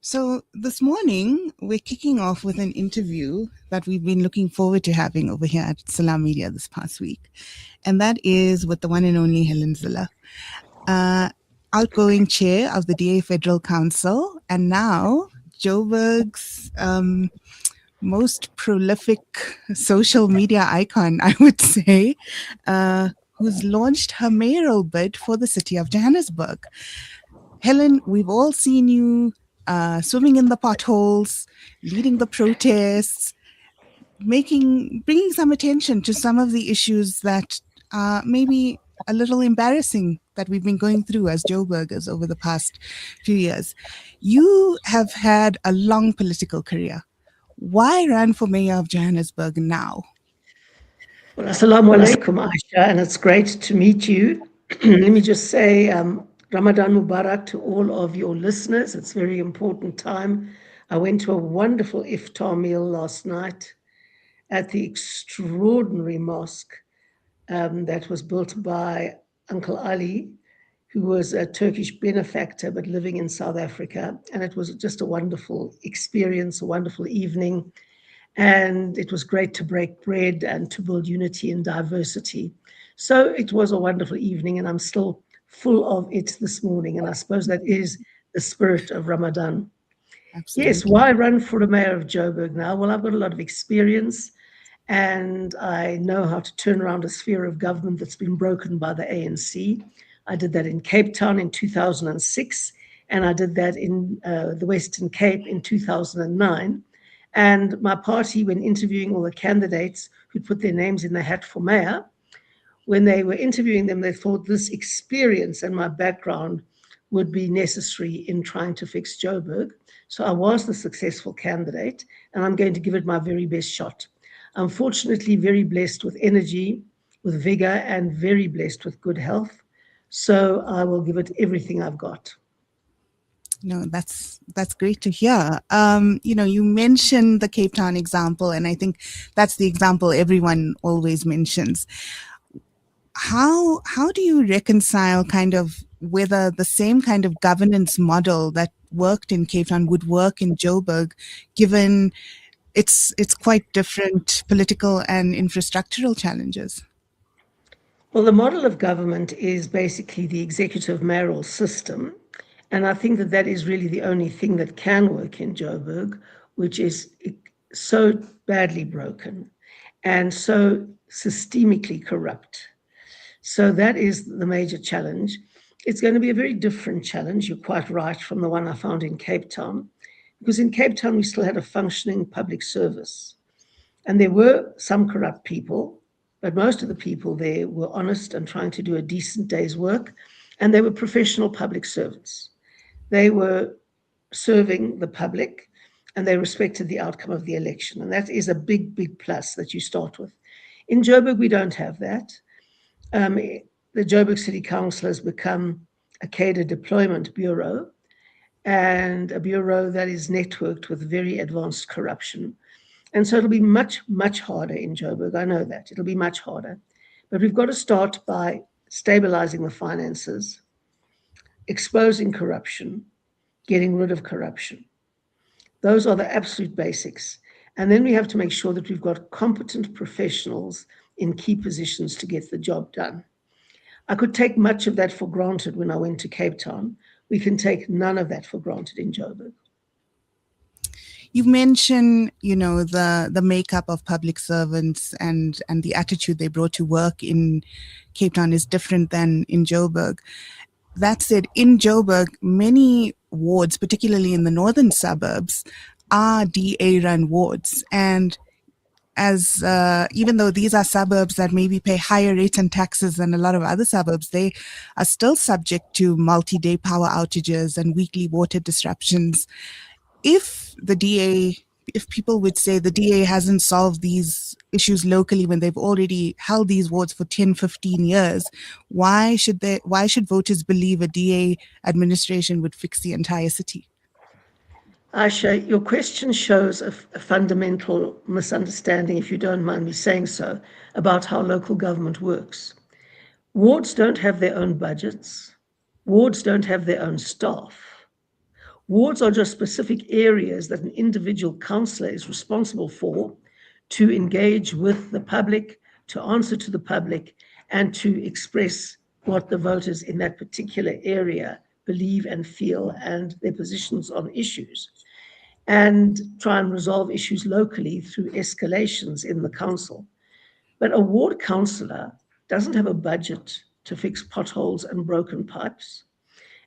So, this morning, we're kicking off with an interview that we've been looking forward to having over here at Salam Media this past week. And that is with the one and only Helen Zille, uh, outgoing chair of the DA Federal Council, and now Joburg's most prolific social media icon, I would say, who's launched her mayoral bid for the city of Johannesburg. Helen, we've all seen you swimming in the potholes, leading the protests, bringing some attention to some of the issues that are maybe a little embarrassing that we've been going through as Joburgers over the past few years. You have had a long political career. Why run for mayor of Johannesburg now? Well, assalamu alaikum, Aisha, and it's great to meet you. Let me just say Ramadan Mubarak to all of your listeners. It's a very important time. I went to a wonderful iftar meal last night at the extraordinary mosque that was built by Uncle Ali, who was a Turkish benefactor but living in South Africa. And it was just a wonderful experience, a wonderful evening. And it was great to break bread and to build unity and diversity. So it was a wonderful evening, and I'm still full of it this morning. And I suppose that is the spirit of Ramadan. Absolutely. Yes, why run for the mayor of Joburg now? Well, I've got a lot of experience, and I know how to turn around a sphere of government that's been broken by the ANC. I did that in Cape Town in 2006, and I did that in the Western Cape in 2009. And my party, when interviewing all the candidates who'd put their names in the hat for mayor, when they were interviewing them, they thought this experience and my background would be necessary in trying to fix Joburg. So I was the successful candidate, and I'm going to give it my very best shot. I'm fortunately very blessed with energy, with vigor, and very blessed with good health. So I will give it everything I've got. No, that's great to hear. You mentioned the Cape Town example, and I think that's the example everyone always mentions. How do you reconcile kind of whether the same kind of governance model that worked in Cape Town would work in Joburg, given it's quite different political and infrastructural challenges? Well, the model of government is basically the executive mayoral system. And I think that that is really the only thing that can work in Joburg, which is so badly broken and so systemically corrupt. So that is the major challenge. It's going to be a very different challenge, you're quite right, from the one I found in Cape Town, because in Cape Town we still had a functioning public service. And there were some corrupt people, but most of the people there were honest and trying to do a decent day's work, and they were professional public servants. They were serving the public, and they respected the outcome of the election. And that is a big, big plus that you start with. In Joburg, we don't have that. The Joburg City Council has become a cadre deployment bureau, and a bureau that is networked with very advanced corruption. And so it'll be much, much harder in Joburg. I know that. It'll be much harder. But we've got to start by stabilizing the finances, exposing corruption, getting rid of corruption. Those are the absolute basics. And then we have to make sure that we've got competent professionals in key positions to get the job done. I could take much of that for granted when I went to Cape Town. We can take none of that for granted in Joburg. You mentioned, the makeup of public servants and the attitude they brought to work in Cape Town is different than in Joburg. That said, in Joburg, many wards, particularly in the northern suburbs, are DA-run wards. And as even though these are suburbs that maybe pay higher rates and taxes than a lot of other suburbs, they are still subject to multi-day power outages and weekly water disruptions. If people would say the DA hasn't solved these issues locally when they've already held these wards for 10, 15 years, why should voters believe a DA administration would fix the entire city? Aisha, your question shows a fundamental misunderstanding, if you don't mind me saying so, about how local government works. Wards don't have their own budgets. Wards don't have their own staff. Wards are just specific areas that an individual councillor is responsible for to engage with the public, to answer to the public, and to express what the voters in that particular area believe and feel and their positions on issues, and try and resolve issues locally through escalations in the council. But a ward councillor doesn't have a budget to fix potholes and broken pipes.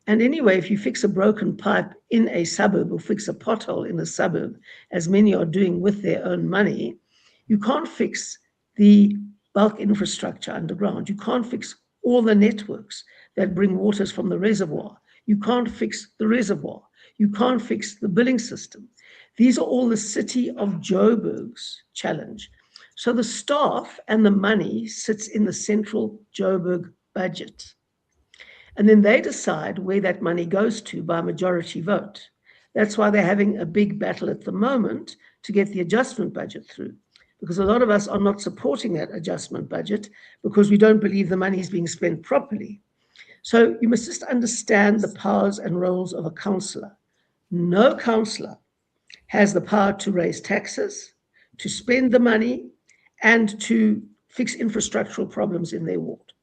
And anyway, if you fix a broken pipe in a suburb or fix a pothole in a suburb, as many are doing with their own money, you can't fix the bulk infrastructure underground. You can't fix all the networks that bring waters from the reservoir. You can't fix the reservoir. You can't fix the billing system. These are all the city of Joburg's challenge. So the staff and the money sits in the central Joburg budget. And then they decide where that money goes to by majority vote. That's why they're having a big battle at the moment to get the adjustment budget through, because a lot of us are not supporting that adjustment budget because we don't believe the money is being spent properly. So you must just understand the powers and roles of a councillor. No councillor has the power to raise taxes, to spend the money, and to fix infrastructural problems in their ward.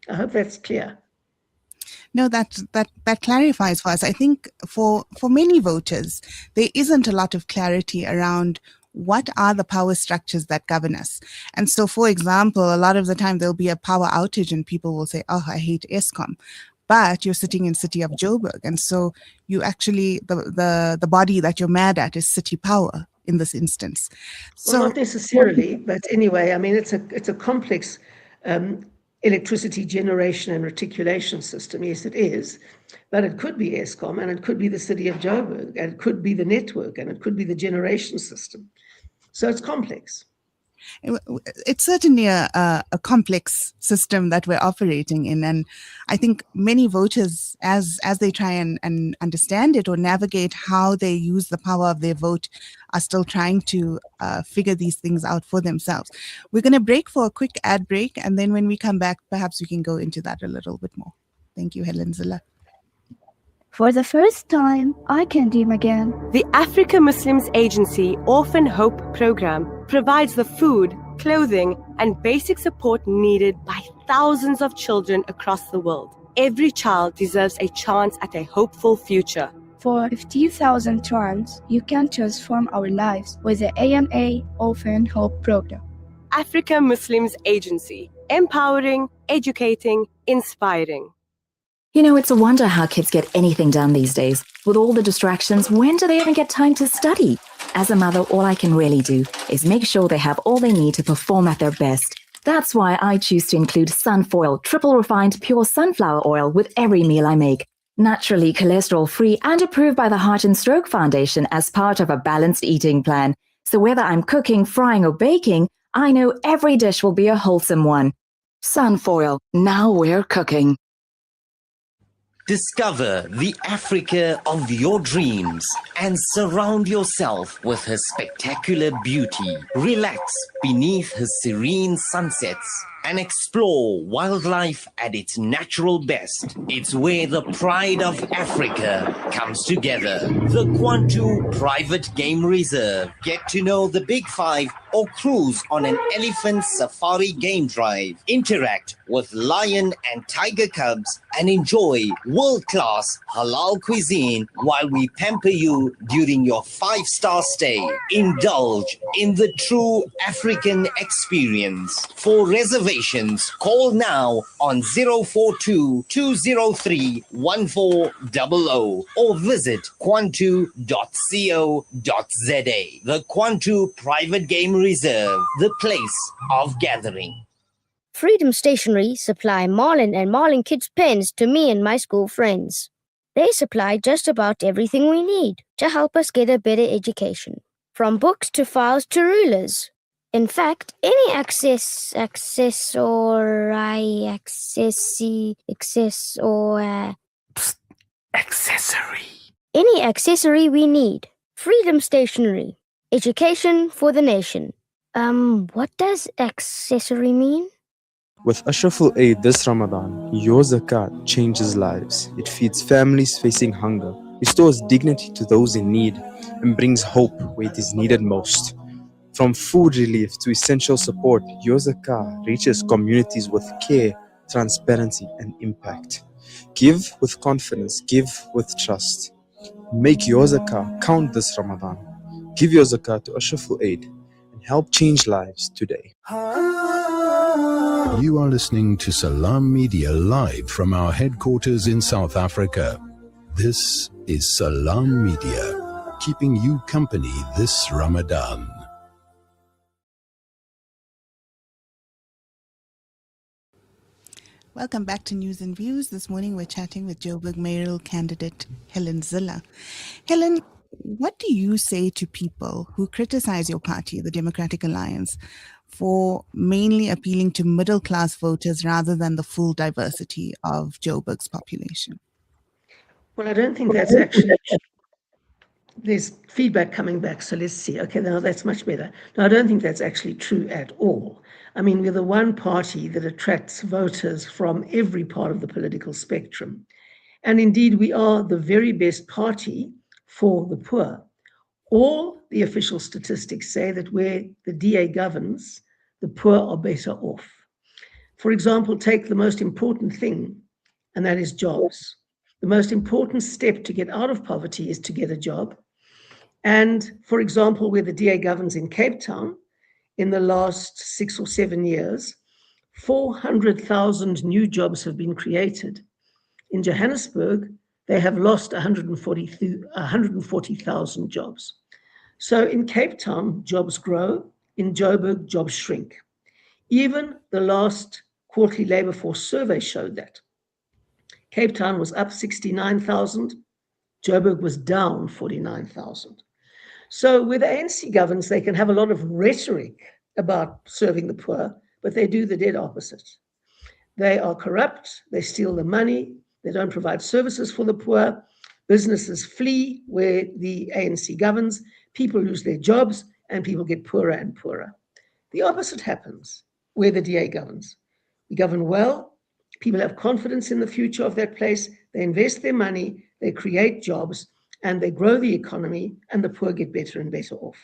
I hope that's clear. No, that clarifies for us. I think for many voters, there isn't a lot of clarity around what are the power structures that govern us. And so, for example, a lot of the time there'll be a power outage and people will say, oh, I hate Eskom. But you're sitting in city of Joburg. And so you actually, the body that you're mad at is city power in this instance. Well, not necessarily, but anyway, I mean, it's a complex electricity generation and reticulation system. Yes, it is. But it could be Eskom, and it could be the city of Joburg, and it could be the network, and it could be the generation system. So it's complex. It's certainly a complex system that we're operating in. And I think many voters, as they try and understand it or navigate how they use the power of their vote, are still trying to figure these things out for themselves. We're going to break for a quick ad break. And then when we come back, perhaps we can go into that a little bit more. Thank you, Helen Zille. For the first time, I can dream again. The Africa Muslims Agency Orphan Hope Program provides the food, clothing, and basic support needed by thousands of children across the world. Every child deserves a chance at a hopeful future. For 50,000 rands, you can transform our lives with the AMA Orphan Hope Program. Africa Muslims Agency, empowering, educating, inspiring. You know, it's a wonder how kids get anything done these days. With all the distractions, when do they even get time to study? As a mother, all I can really do is make sure they have all they need to perform at their best. That's why I choose to include Sunfoil, triple refined pure sunflower oil with every meal I make. Naturally cholesterol-free and approved by the Heart and Stroke Foundation as part of a balanced eating plan. So whether I'm cooking, frying or baking, I know every dish will be a wholesome one. Sunfoil, now we're cooking. Discover the Africa of your dreams and surround yourself with her spectacular beauty. Relax beneath her serene sunsets and explore wildlife at its natural best. It's where the pride of Africa comes together. The Kwantu Private Game Reserve. Get to know the Big Five or cruise on an elephant safari game drive. Interact with lion and tiger cubs and enjoy world-class halal cuisine while we pamper you during your 5-star stay. Indulge in the true African experience. For reservations, call now on 042-203-1400 or visit kwantu.co.za. The Kwantu Private Game Reserve, the place of gathering. Freedom Stationery supply Marlin and Marlin Kids pens to me and my school friends. They supply just about everything we need to help us get a better education, from books to files to rulers. In fact, any any accessory we need. Freedom Stationery. Education for the nation. What does accessory mean? With Ashraful Aid this Ramadan, your zakat changes lives. It feeds families facing hunger, restores dignity to those in need, and brings hope where it is needed most. From food relief to essential support, Your Zakah reaches communities with care, transparency, and impact. Give with confidence, give with trust. Make Your Zakah count this Ramadan. Give your zakah to Ashraful Aid and help change lives today. You are listening to Salam Media live from our headquarters in South Africa. This is Salam Media, keeping you company this Ramadan. Welcome back to News and Views. This morning we're chatting with Joburg Mayoral candidate Helen Zille. Helen, what do you say to people who criticize your party, the Democratic Alliance, for mainly appealing to middle-class voters rather than the full diversity of Joburg's population? Well, I don't think that's actually... There's feedback coming back, so let's see. Okay, now that's much better. No, I don't think that's actually true at all. I mean, we're the one party that attracts voters from every part of the political spectrum. And indeed, we are the very best party for the poor. All the official statistics say that where the DA governs, the poor are better off. For example, take the most important thing, and that is jobs. The most important step to get out of poverty is to get a job. And for example, where the DA governs in Cape Town, in the last 6 or 7 years, 400,000 new jobs have been created. In Johannesburg, they have lost 140,000 jobs. So in Cape Town, jobs grow. In Joburg, jobs shrink. Even the last quarterly labor force survey showed that. Cape Town was up 69,000. Joburg was down 49,000. So where the ANC governs, they can have a lot of rhetoric about serving the poor, but they do the dead opposite. They are corrupt, they steal the money, they don't provide services for the poor, businesses flee where the ANC governs, people lose their jobs, and people get poorer and poorer. The opposite happens where the DA governs. We govern well, people have confidence in the future of that place, they invest their money, they create jobs, and they grow the economy, and the poor get better and better off.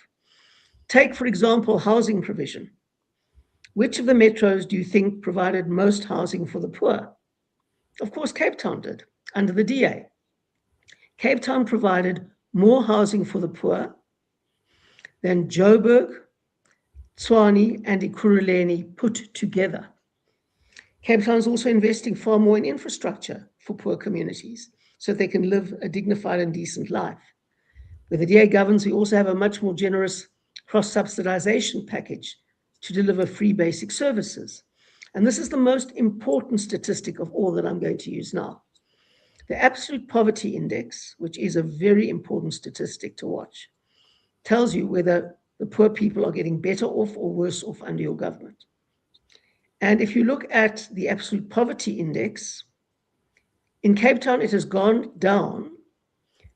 Take, for example, housing provision. Which of the metros do you think provided most housing for the poor? Of course, Cape Town did, under the DA. Cape Town provided more housing for the poor than Joburg, Tshwane, and Ekurhuleni put together. Cape Town is also investing far more in infrastructure for poor communities, so they can live a dignified and decent life. Where the DA governs, we also have a much more generous cross-subsidization package to deliver free basic services. And this is the most important statistic of all that I'm going to use now. The absolute poverty index, which is a very important statistic to watch, tells you whether the poor people are getting better off or worse off under your government. And if you look at the absolute poverty index, in Cape Town, it has gone down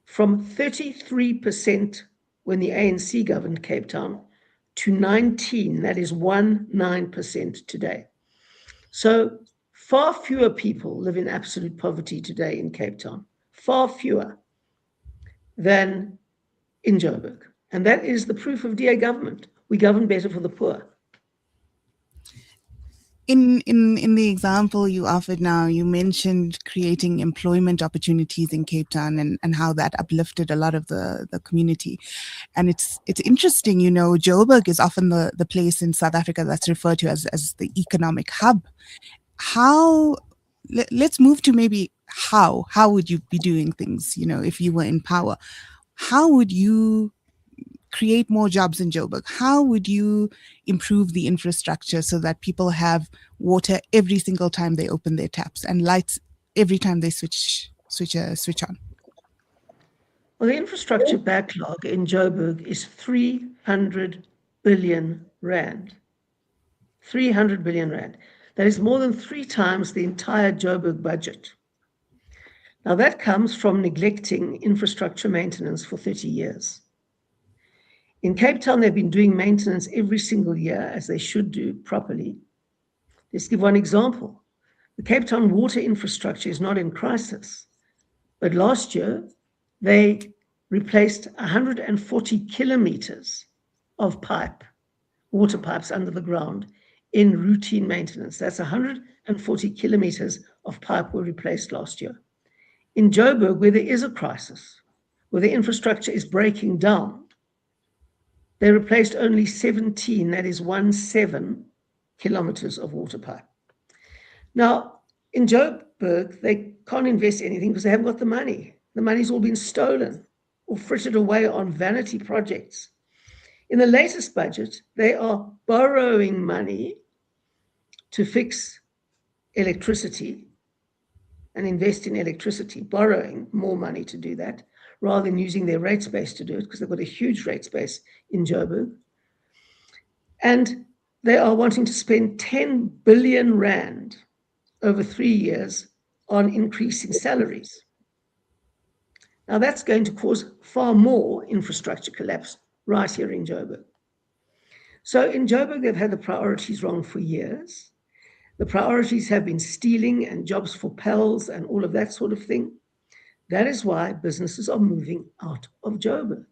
from 33% when the ANC governed Cape Town to 19%, that is 19% today. So far fewer people live in absolute poverty today in Cape Town, far fewer than in Joburg. And that is the proof of DA government. We govern better for the poor. In the example you offered now, you mentioned creating employment opportunities in Cape Town and how that uplifted a lot of the community. And it's interesting, you know, Joburg is often the place in South Africa that's referred to as the economic hub. Let's move to maybe how would you be doing things, you know, if you were in power? How would you create more jobs in Joburg? How would you improve the infrastructure so that people have water every single time they open their taps and lights every time they switch on? Well, the infrastructure backlog in Joburg is 300 billion rand. 300 billion rand. That is more than 3 times the entire Joburg budget. Now that comes from neglecting infrastructure maintenance for 30 years. In Cape Town, they've been doing maintenance every single year, as they should do properly. Let's give one example. The Cape Town water infrastructure is not in crisis, but last year, they replaced 140 kilometers of water pipes under the ground in routine maintenance. That's 140 kilometers of pipe were replaced last year. In Joburg, where there is a crisis, where the infrastructure is breaking down, they replaced only 17, that is 17 kilometers of water pipe. Now, in Joburg, they can't invest anything because they haven't got the money. The money's all been stolen or frittered away on vanity projects. In the latest budget, they are borrowing money to fix electricity and invest in electricity, borrowing more money to do that, rather than using their rate space to do it, because they've got a huge rate space in Joburg. And they are wanting to spend 10 billion rand over 3 years on increasing salaries. Now that's going to cause far more infrastructure collapse right here in Joburg. So in Joburg, they've had the priorities wrong for years. The priorities have been stealing and jobs for pals and all of that sort of thing. That is why businesses are moving out of Joburg.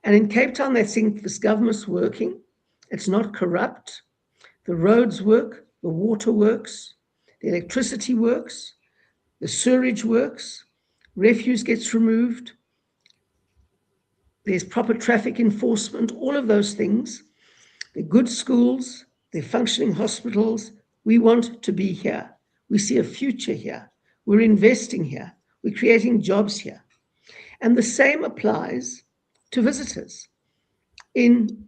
And in Cape Town, they think this government's working. It's not corrupt. The roads work, the water works, the electricity works, the sewage works, refuse gets removed, there's proper traffic enforcement, all of those things. They're good schools, they're functioning hospitals. We want to be here. We see a future here. We're investing here. We're creating jobs here. And the same applies to visitors. In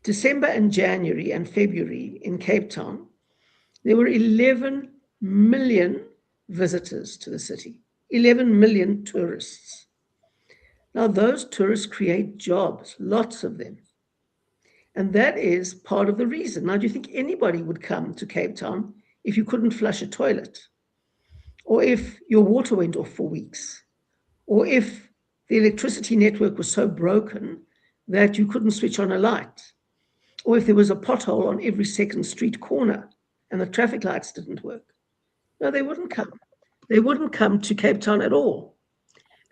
December and January and February in Cape Town, there were 11 million visitors to the city, 11 million tourists. Now, those tourists create jobs, lots of them. And that is part of the reason. Now, do you think anybody would come to Cape Town if you couldn't flush a toilet? Or if your water went off for weeks? Or if the electricity network was so broken that you couldn't switch on a light? Or if there was a pothole on every second street corner and the traffic lights didn't work? No, they wouldn't come. They wouldn't come to Cape Town at all.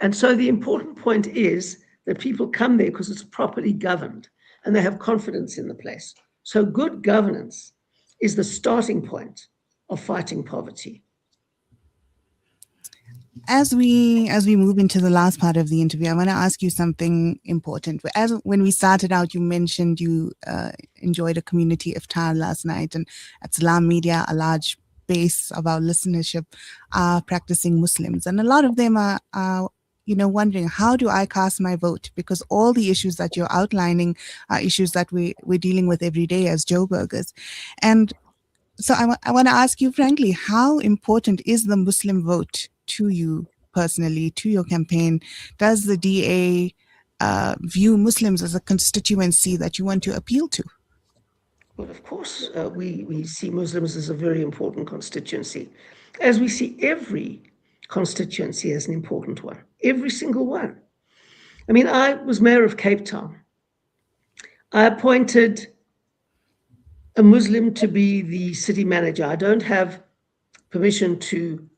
And so the important point is that people come there because it's properly governed and they have confidence in the place. So good governance is the starting point of fighting poverty. As we move into the last part of the interview, I want to ask you something important. When we started out, you mentioned you enjoyed a community iftar last night, and at Salam Media, a large base of our listenership are practicing Muslims, and a lot of them are wondering, how do I cast my vote? Because all the issues that you're outlining are issues that we're dealing with every day as Joburgers. And so I want to ask you frankly, how important is the Muslim vote to you personally, to your campaign? Does the DA view Muslims as a constituency that you want to appeal to? Well, of course, we see Muslims as a very important constituency, as we see every constituency as an important one, every single one. I mean, I was mayor of Cape Town. I appointed a Muslim to be the city manager. I don't have permission to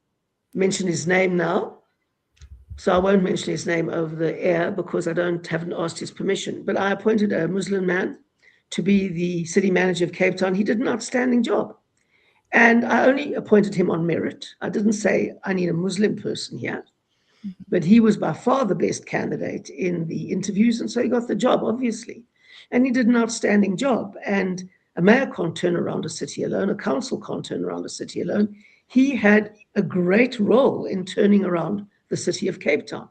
mention his name now, so I won't mention his name over the air because I haven't asked his permission. But I appointed a Muslim man to be the city manager of Cape Town. He did an outstanding job. And I only appointed him on merit. I didn't say I need a Muslim person here, but he was by far the best candidate in the interviews. And so he got the job, obviously. And he did an outstanding job. And a mayor can't turn around a city alone. A council can't turn around a city alone. He had a great role in turning around the city of Cape Town.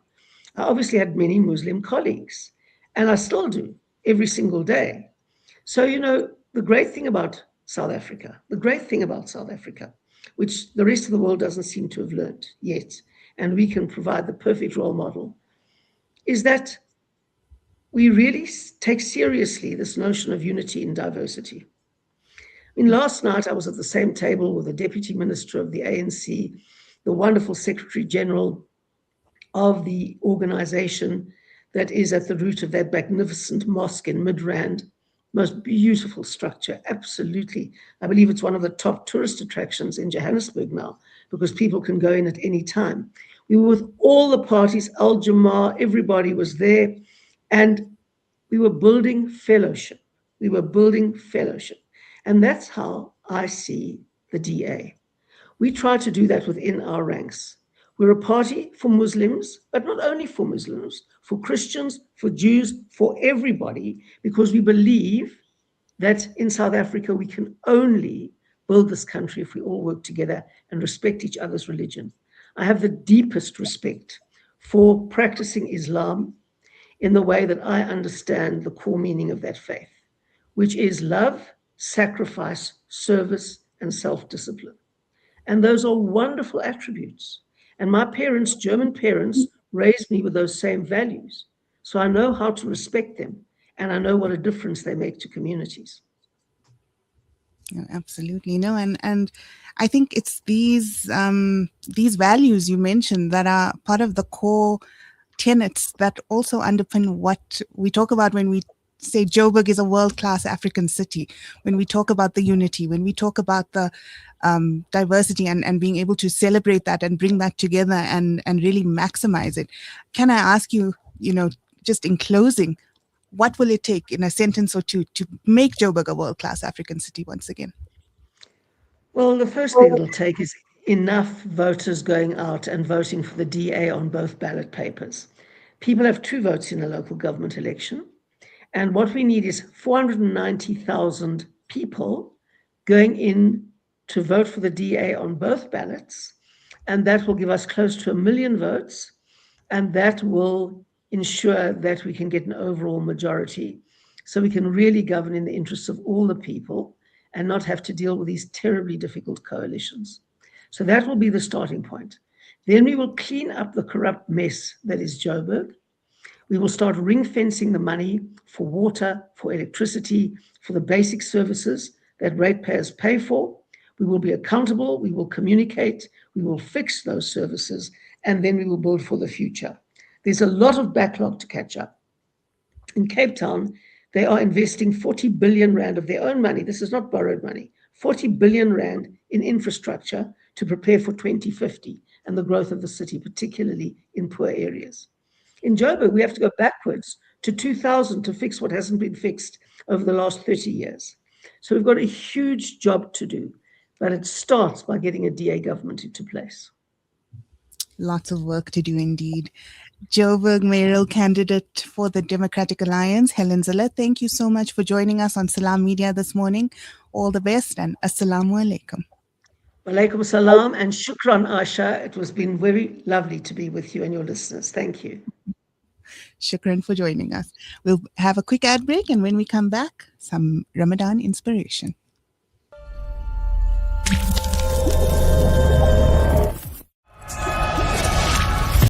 I obviously had many Muslim colleagues, and I still do every single day. So, the great thing about South Africa, which the rest of the world doesn't seem to have learned yet, and we can provide the perfect role model, is that we really take seriously this notion of unity in diversity. I mean, last night I was at the same table with the Deputy Minister of the ANC, the wonderful Secretary General of the organization that is at the root of that magnificent mosque in Midrand. Most beautiful structure, absolutely. I believe it's one of the top tourist attractions in Johannesburg now because people can go in at any time. We were with all the parties, Al Jamar, everybody was there, and we were building fellowship. We were building fellowship. And that's how I see the DA. We try to do that within our ranks. We're a party for Muslims, but not only for Muslims, for Christians, for Jews, for everybody, because we believe that in South Africa we can only build this country if we all work together and respect each other's religion. I have the deepest respect for practicing Islam in the way that I understand the core meaning of that faith, which is love, sacrifice, service, and self-discipline. And those are wonderful attributes. And my parents, German parents, raised me with those same values. So I know how to respect them, and I know what a difference they make to communities. Yeah, absolutely. No, and I think it's these values you mentioned that are part of the core tenets that also underpin what we talk about when we say Joburg is a world-class African city, when we talk about the unity, when we talk about the diversity and being able to celebrate that and bring that together and really maximize it. Can I ask you, just in closing, what will it take in a sentence or two to make Joburg a world-class African city once again? Well, the first thing it'll take is enough voters going out and voting for the DA on both ballot papers. People have 2 votes in a local government election. And what we need is 490,000 people going in to vote for the DA on both ballots. And that will give us close to 1 million votes. And that will ensure that we can get an overall majority. So we can really govern in the interests of all the people and not have to deal with these terribly difficult coalitions. So that will be the starting point. Then we will clean up the corrupt mess that is Joburg. We will start ring-fencing the money for water, for electricity, for the basic services that ratepayers pay for. We will be accountable, we will communicate, we will fix those services, and then we will build for the future. There's a lot of backlog to catch up. In Cape Town, they are investing 40 billion rand of their own money. This is not borrowed money. 40 billion rand in infrastructure to prepare for 2050 and the growth of the city, particularly in poor areas. In Joburg, we have to go backwards to 2000 to fix what hasn't been fixed over the last 30 years. So we've got a huge job to do, but it starts by getting a DA government into place. Lots of work to do indeed. Joburg Mayoral candidate for the Democratic Alliance, Helen Zille, thank you so much for joining us on Salam Media this morning. All the best and Assalamu alaikum. Walaikum salam and shukran, Asha. It has been very lovely to be with you and your listeners. Thank you. Shukran for joining us. We'll have a quick ad break, and when we come back, some Ramadan inspiration.